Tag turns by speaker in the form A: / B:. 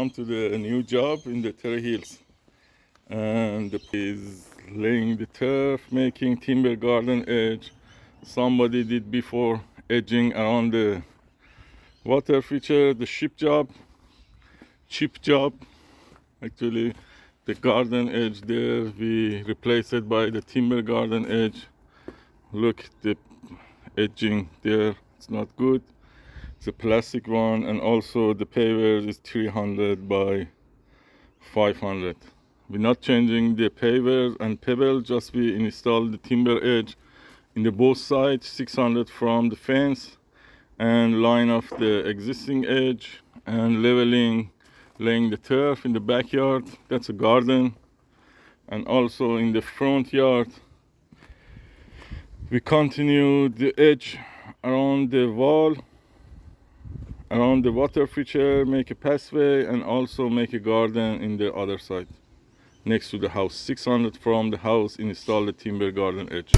A: Welcome to the new job in the Terre Hills. And the is laying the turf, making timber garden edge. Somebody did before edging around the water feature, the cheap job. Actually, the garden edge there, we replaced it by the timber garden edge. Look, the edging there, it's not good. It's a plastic one, and also the paver is 300 by 500. We're not changing the paver and pebble, just we install the timber edge in the both sides, 600 from the fence, and line off the existing edge, and leveling, laying the turf in the backyard. That's a garden. And also in the front yard, we continue the edge around the wall, around the water feature, make a pathway, and also make a garden in the other side next to the house. 600 from the house, install the timber garden edge.